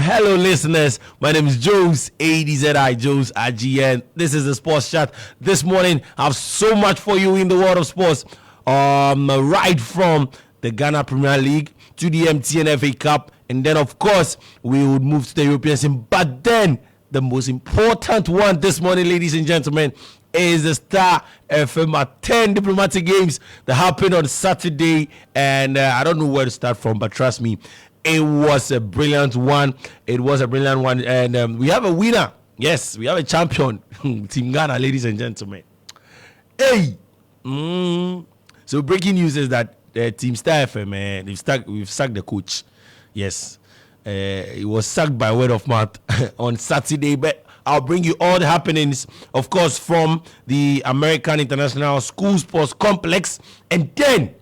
Hello, listeners. My name is Joes, ADZI, Joes, IGN. This is the Sports Chat. This morning, I have so much for you in the world of sports. Right from the Ghana Premier League to the MTN FA Cup. And then, of course, we would move to the European scene. But then, the most important one this morning, ladies and gentlemen, is the Star FM at 10 diplomatic games that happened on Saturday. And I don't know where to start from, but trust me, it was a brilliant one. And we have a winner. Yes, we have a champion. Team Ghana, ladies and gentlemen. Hey! So breaking news is that Team Star FM, we've sacked the coach. Yes. It was sacked by word of mouth on Saturday, but I'll bring you all the happenings, of course, from the American International School Sports Complex, and then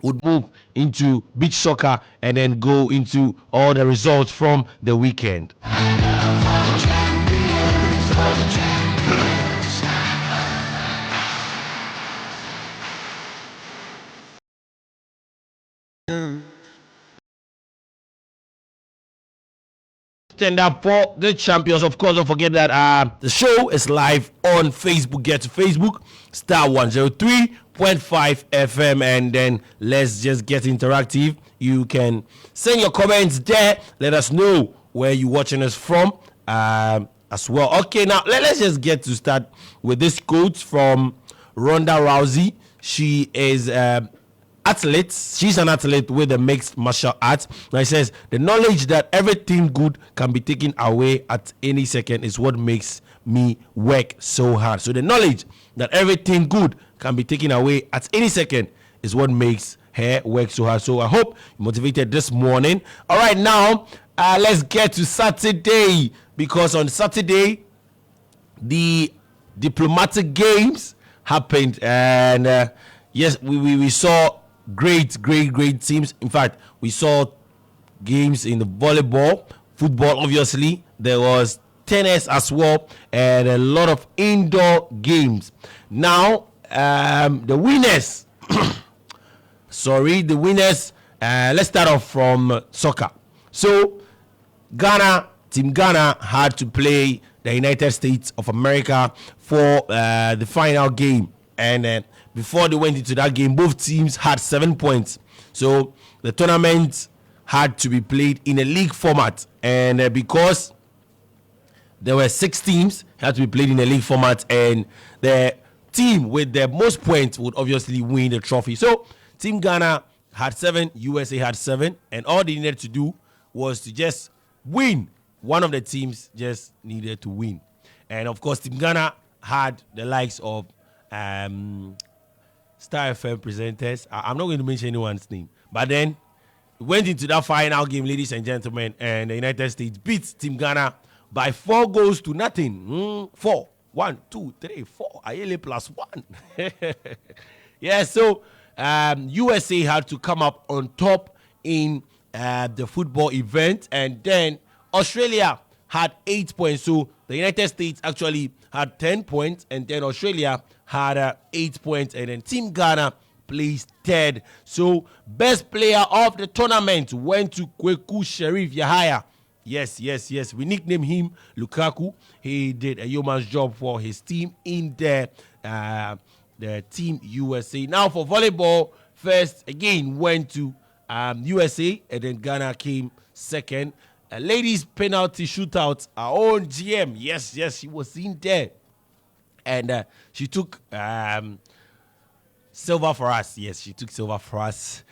would move into beach soccer and then go into all the results from the weekend. Stand up for the champions. Of course, don't forget that the show is live on Facebook. Get to Facebook, star 103.5 FM, and then let's just get interactive. You can send your comments there. Let us know where you're watching us from as well. Okay, now let's just get to start with this quote from Ronda Rousey. She is athlete. She's an athlete with a mixed martial arts. Now it says, the knowledge that everything good can be taken away at any second is what makes me work so hard. So the knowledge that everything good can be taken away at any second is what makes her work so hard. So I hope you're motivated this morning. All right, now let's get to Saturday, because on Saturday the diplomatic games happened, and yes, we saw great teams. In fact, we saw games in the volleyball, football, obviously. There was tennis as well, and a lot of indoor games. Now, the winners. Let's start off from soccer. So, Team Ghana had to play the United States of America for the final game, and before they went into that game, both teams had 7 points. So the tournament had to be played in a league format, and because there were 6 teams, it had to be played in a league format, and the team with the most points would obviously win the trophy. So Team Ghana had 7, USA had 7, and all they needed to do was to just win. One of the teams just needed to win. And of course, Team Ghana had the likes of Star FM presenters. I'm not going to mention anyone's name. But then we went into that final game, ladies and gentlemen, and the United States beat Team Ghana by 4 goals to nothing. 4. 1, 2, 3, 4. Ayele plus 1. Yeah, so USA had to come up on top in the football event, and then Australia had 8 points. So the United States actually had 10 points, and then Australia had 8 points, and then Team Ghana placed third. So best player of the tournament went to Kweku Sherif Yahaya. Yes. We nicknamed him Lukaku. He did a yeoman's job for his team in the Team USA. Now for volleyball, first again went to USA, and then Ghana came second. Ladies penalty shootout, our own GM. Yes, she was in there. And she took silver for us. Yes, she took silver for us.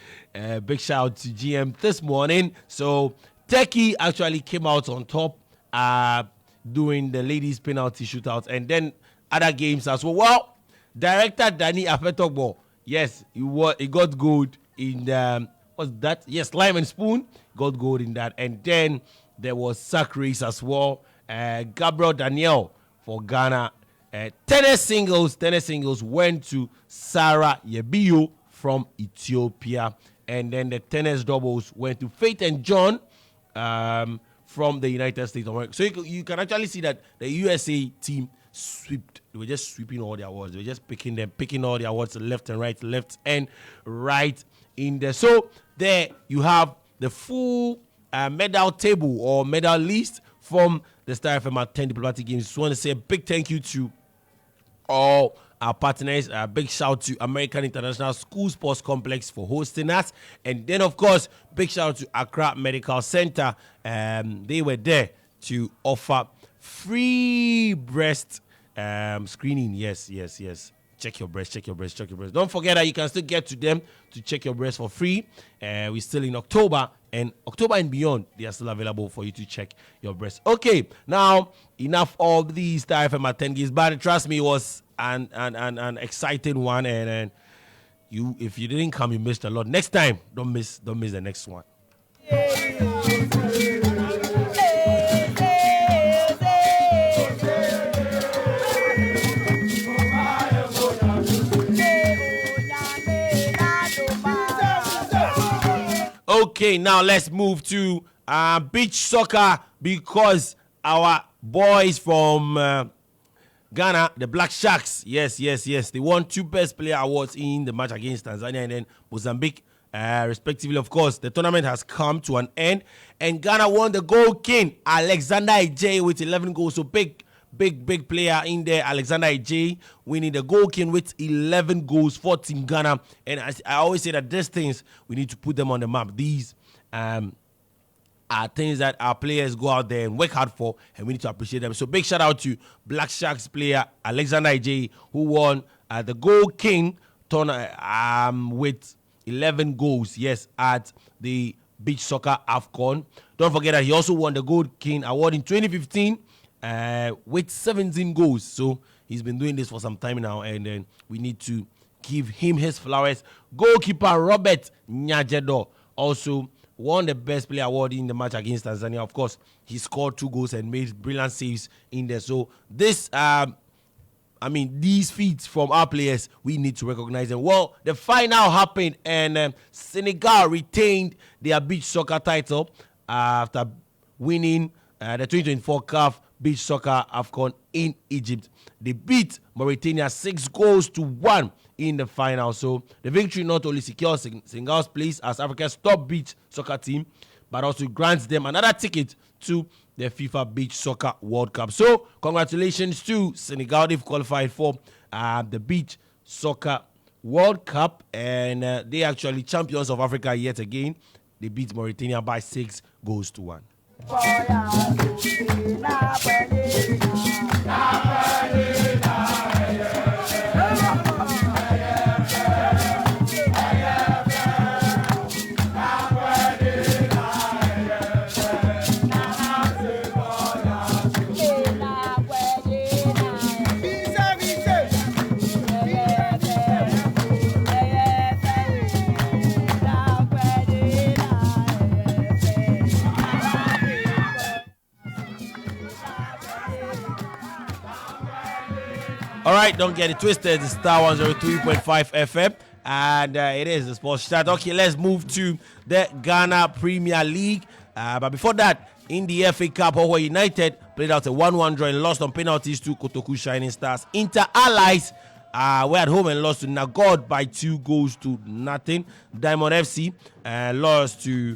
Big shout out to GM this morning. So Turkey actually came out on top doing the ladies penalty shootout, and then other games as well. Well, director Danny Afetogbo, yes, he got gold in the, what's that? Yes, Lime and Spoon got gold in that. And then there was sack race as well. Gabriel Daniel for Ghana. Tennis singles went to Sarah Yebio from Ethiopia, and then the tennis doubles went to Faith and John from the United States of America. So you can actually see that the USA team swept. They were just sweeping all their awards. They were just picking all their awards left and right in there. So there you have the full medal table or medal list from the Star FM at 10 Diplomatic Games. Just want to say a big thank you to all our partners. A big shout to American International School Sports Complex for hosting us. And then, of course, big shout out to Accra Medical Center. They were there to offer free breast screening. Yes. Check your breast. Don't forget that you can still get to them to check your breast for free. We're still in October, and October and beyond, they are still available for you to check your breast. Okay, now enough of these Star FM at 10 gigs, but trust me, it was an exciting one, and you, if you didn't come, you missed a lot. Next time, don't miss the next one. Okay, now let's move to beach soccer, because our boys from Ghana, the Black Sharks, yes, they won 2 Best Player awards in the match against Tanzania and then Mozambique, respectively. Of course, the tournament has come to an end, and Ghana won the Goal King, Alexander Ejay, with 11 goals. So big player in there, Alexander Ejay, winning the Goal King with 11 goals for Team Ghana. And I always say that these things, we need to put them on the map. These are things that our players go out there and work hard for, and we need to appreciate them. So big shout out to Black Sharks player Alexander Ejay, who won the Goal King with 11 goals, yes, at the Beach Soccer AFCON. Don't forget that he also won the Goal King award in 2015 with 17 goals. So he's been doing this for some time now, and then we need to give him his flowers. Goalkeeper Robert Nyajedo also won the Best Player award in the match against Tanzania. Of course, he scored 2 goals and made brilliant saves in there. So this, these feats from our players, we need to recognize them. Well, the final happened, and Senegal retained their beach soccer title after winning the 2024 CAF Beach Soccer AFCON in Egypt. They beat Mauritania 6-1 in the final. So the victory not only secures Senegal's place as Africa's top beach soccer team, but also grants them another ticket to the FIFA Beach Soccer World Cup. So congratulations to Senegal. They've qualified for the Beach Soccer World Cup, and they actually champions of Africa yet again. They beat Mauritania by 6-1. All right, don't get it twisted. It's Star 103.5 FM, and it is the sports chat. Okay, let's move to the Ghana Premier League. But before that, in the FA Cup, Hoho United played out a 1-1 draw and lost on penalties to Kotoku Shining Stars. Inter Allies were at home and lost to Nagod by 2-0. Diamond FC lost to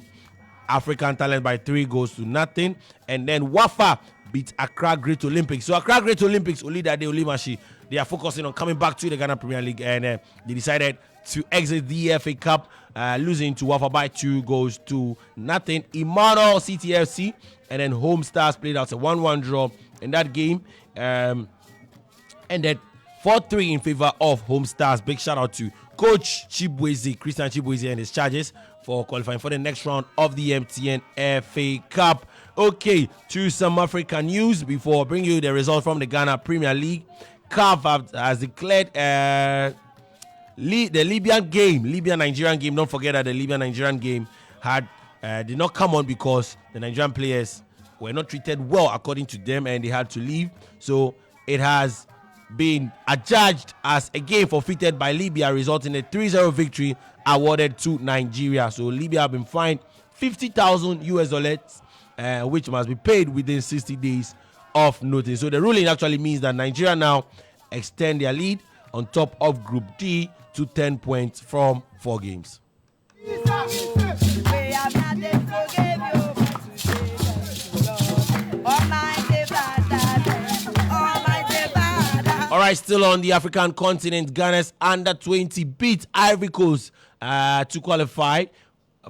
African Talent by 3-0. And then Wafa beat Accra Great Olympics. So Accra Great Olympics, Olidade Olimashi, they are focusing on coming back to the Ghana Premier League, and they decided to exit the FA Cup, losing to Wafa by 2-0. Emmanuel CTFC and then Home Stars played out a 1-1 draw in that game, ended 4-3 in favor of Home Stars. Big shout out to Coach Christian Chibwezi and his charges for qualifying for the next round of the MTN FA Cup. Okay, to some African news before I bring you the result from the Ghana Premier League. CAF has declared the Libyan-Nigerian game. Don't forget that the Libyan-Nigerian game did not come on because the Nigerian players were not treated well according to them, and they had to leave. So it has been adjudged as a game forfeited by Libya, resulting in a 3-0 victory awarded to Nigeria. So Libya have been fined $50,000, which must be paid within 60 days of notice. So the ruling actually means that Nigeria now extend their lead on top of Group D to 10 points from 4 games. right, still on the African continent, Ghana's under 20 beat Ivory Coast to qualify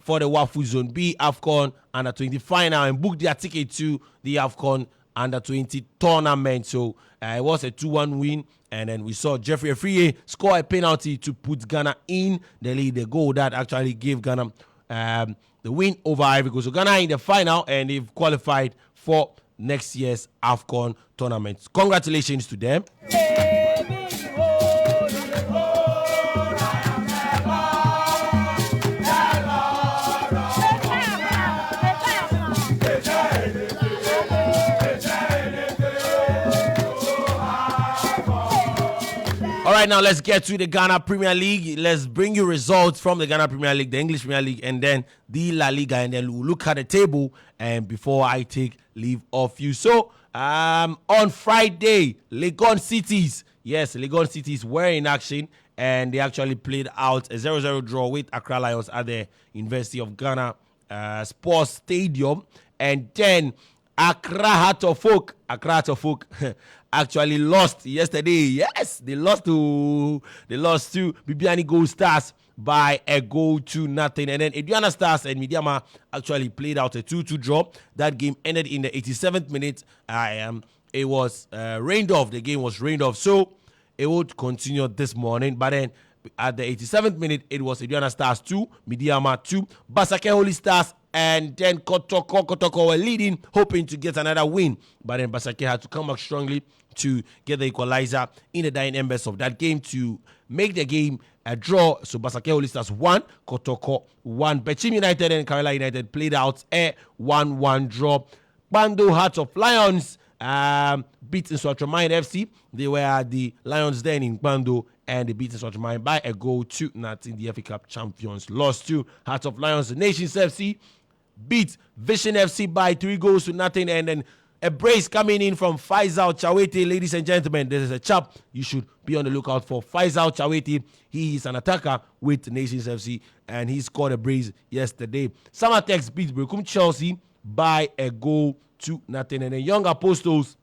for the Wafu Zone B AFCON under 20 final and book their ticket to the AFCON under 20 tournament. So it was a 2-1 win, and then we saw Jeffrey Afriye score a penalty to put Ghana in the lead. The goal that actually gave Ghana the win over Ivory Coast. So Ghana in the final, and they've qualified for next year's AFCON tournament. Congratulations to them. All right, now let's get to the Ghana Premier League. Let's bring you results from the Ghana Premier League, the English Premier League, and then the La Liga, and then we'll look at the table and before I take leave of you. So, on Friday, Legon Cities were in action, and they actually played out a 0-0 draw with Accra Lions at the University of Ghana Sports Stadium, and then Accra Heart of Oak actually lost yesterday. Yes, they lost to Bibiani Gold Stars by a goal to nothing. And then Aduana Stars and Midiama actually played out a 2-2 draw. That game ended in the 87th minute. It was rained off. The game was rained off. So it would continue this morning. But then at the 87th minute, it was Aduana Stars 2, Midiama 2, Basake Holy Stars, and then Kotoko were leading, hoping to get another win. But then Basake had to come back strongly to get the equalizer in the dying embers of that game to make the game a draw. So Basake Holy Stars 1, Kotoko 1. Bechim United and Kerala United played out a 1-1 draw. Bando Hearts of Lions beat Nswatraman FC. They were the Lions then in Bando, and they beat Nswatraman by a goal to nothing. The FA Cup champions lost to Hearts of Lions. The Nations FC beat Vision FC by 3 goals to nothing, and then a brace coming in from Faisal Chawete. Ladies and gentlemen, this is a chap you should be on the lookout for. Faisal Chawete, he is an attacker with Nations FC, and he scored a brace yesterday. Samatex beat Brekum Chelsea by a goal to nothing, and the Young Apostles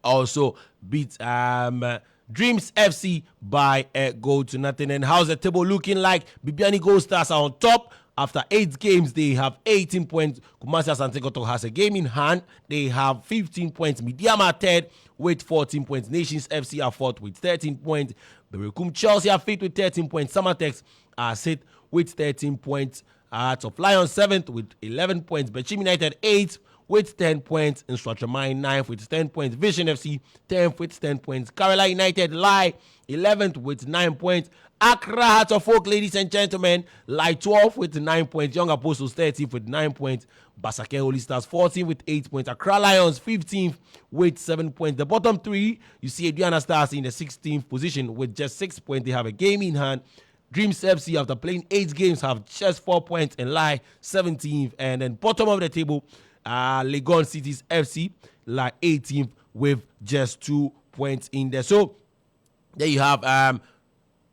also beat Dreams FC by a goal to nothing. And how's the table looking like? Bibiani Gold Stars are on top. After 8 games, they have 18 points. Kumasi Asante Kotoko has a game in hand. They have 15 points. Midiama third with 14 points. Nations FC are fourth with 13 points. Berekum Chelsea are fifth with 13 points. Samatex are sixth with 13 points. Hearts of Lions seventh with 11 points. Bechim United eighth with 10 points. Nswatraman 9th with 10 points. Vision FC 10th with 10 points. Kerala United lie 11th with 9 points. Accra Heart of Oak, ladies and gentlemen, lie 12th with 9 points. Young Apostles 13th with 9 points. Basake Holy Stars 14th with 8 points. Accra Lions 15th with 7 points. The bottom three, you see Aduana Stars in the 16th position with just 6 points. They have a game in hand. Dreams FC, after playing 8 games, have just 4 points and lie 17th. And then bottom of the table, Legon Cities FC lie 18th with just 2 points in there. So there you have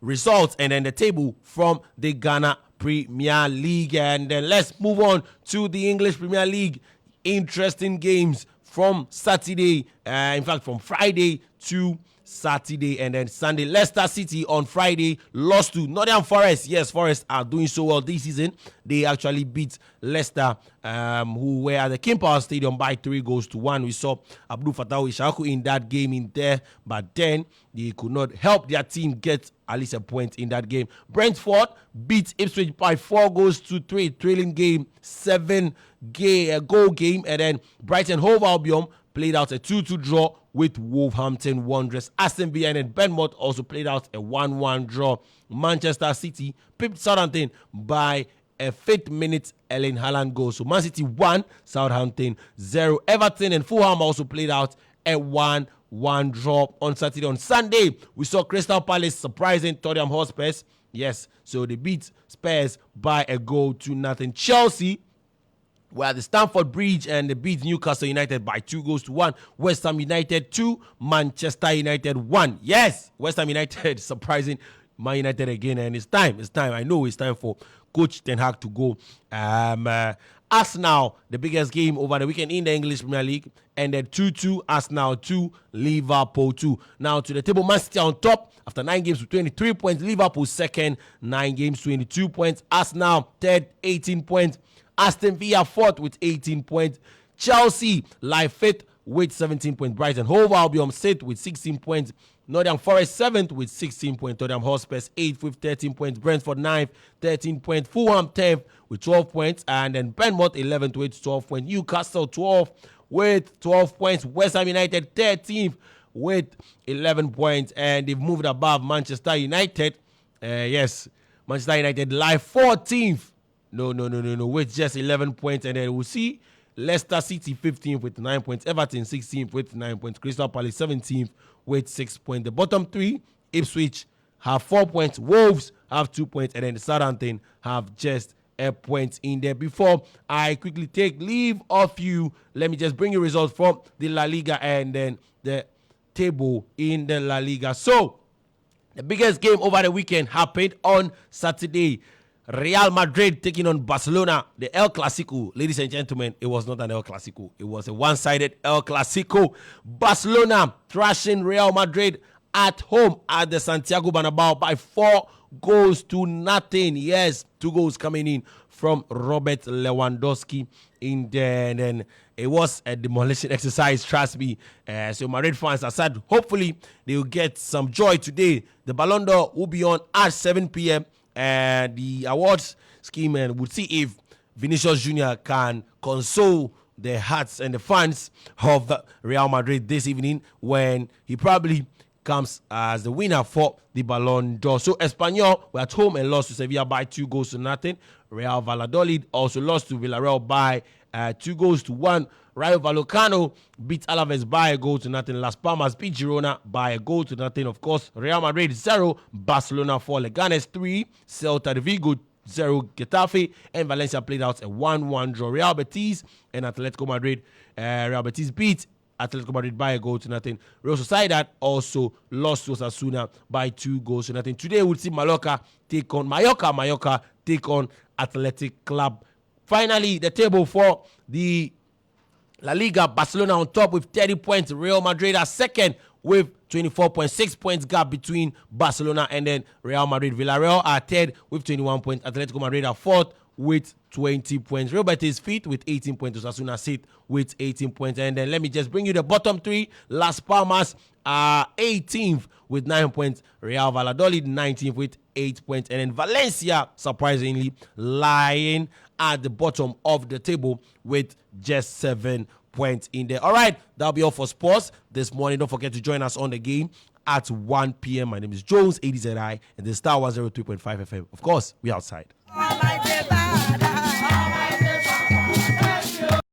results and then the table from the Ghana Premier League. And then let's move on to the English Premier League. Interesting games from Saturday, in fact from Friday to Saturday and then Sunday. Leicester City on Friday lost to Nottingham Forest. Yes, Forest are doing so well this season. They actually beat Leicester, who were at the King Power Stadium by 3 goals to 1. We saw Abdul Fattah Ishaku in that game in there, but then they could not help their team get at least a point in that game. Brentford beat Ipswich by 4 goals to 3, trailing game 7 goal game, and then Brighton Hove Albion played out a 2-2 draw with Wolverhampton Wanderers. Aston Villa and Bournemouth also played out a 1-1 draw. Manchester City pipped Southampton by a 5th minute Erling Haaland goal. So Man City 1, Southampton 0. Everton and Fulham also played out a 1-1 draw on Saturday. On Sunday, we saw Crystal Palace surprising Tottenham Hotspurs. Yes, so they beat Spurs by a goal to nothing. Chelsea were at the Stamford Bridge and they beat Newcastle United by 2 goals to 1. West Ham United 2, Manchester United 1. Yes, West Ham United surprising Man United again, and it's time. I know it's time for Coach Ten Hag to go. Arsenal, the biggest game over the weekend in the English Premier League, ended 2-2. Arsenal 2, Liverpool 2. Now to the table, Man City on top after 9 games with 23 points. Liverpool second, 9 games, 22 points. Arsenal third, 18 points. Aston Villa fourth with 18 points. Chelsea live fifth with 17 points. Brighton Hove Albion sixth with 16 points. Nottingham Forest 7th with 16 points. Tottenham Hotspur 8th with 13 points. Brentford 9th, 13 points. Fulham 10th with 12 points. And then Bournemouth 11th with 12 points. Newcastle 12th with 12 points. West Ham United 13th with 11 points. And they've moved above Manchester United. Yes, Manchester United live 14th. No, with just 11 points. And then we'll see Leicester City 15th with 9 points. Everton 16th with 9 points. Crystal Palace 17th with 6 points. The bottom three, Ipswich have 4 points. Wolves have 2 points. And then the Southampton have just a point in there. Before I quickly take leave of you, let me just bring you results from the La Liga and then the table in the La Liga. So, the biggest game over the weekend happened on Saturday. Real Madrid taking on Barcelona, the El Clasico. Ladies and gentlemen, it was not an El Clasico. It was a one-sided El Clasico. Barcelona thrashing Real Madrid at home at the Santiago Bernabeu by 4-0. Yes, 2 goals coming in from Robert Lewandowski in there. And then it was a demolition exercise, trust me. So Madrid fans are sad. Hopefully, they will get some joy today. The Ballon d'Or will be on at 7 p.m. The awards scheme, and we'll see if Vinicius Jr. can console the hearts and the fans of the Real Madrid this evening when he probably comes as the winner for the Ballon d'Or. So Espanyol were at home and lost to Sevilla by 2-0. Real Valladolid also lost to Villarreal by 2-1. Rayo Vallecano beat Alaves by 1-0. Las Palmas beat Girona by 1-0. Of course, Real Madrid 0, Barcelona 4, Leganes 3, Celta de Vigo 0, Getafe, and Valencia played out a 1-1 draw. Real Betis and Atletico Madrid. Real Betis beat Atletico Madrid by 1-0. Real Sociedad also lost to Osasuna by 2-0. Today we'll see Mallorca take on Mallorca take on Athletic Club. Finally, the table for the La Liga, Barcelona on top with 30 points. Real Madrid are second with 24.6 points gap between Barcelona and then Real Madrid. Villarreal are third with 21 points. Atletico Madrid are fourth with 20 points. Real Betis fifth with 18 points. Osasuna sixth with 18 points. And then let me just bring you the bottom three. Las Palmas are 18th with 9 points. Real Valladolid 19th with 8 points. And then Valencia, surprisingly, lying at the bottom of the table with just 7 points in there. All right, that'll be all for sports this morning. Don't forget to join us on the game at 1 p.m. My name is Jones, ADZI, and the Star 103.5 FM. Of course, we outside.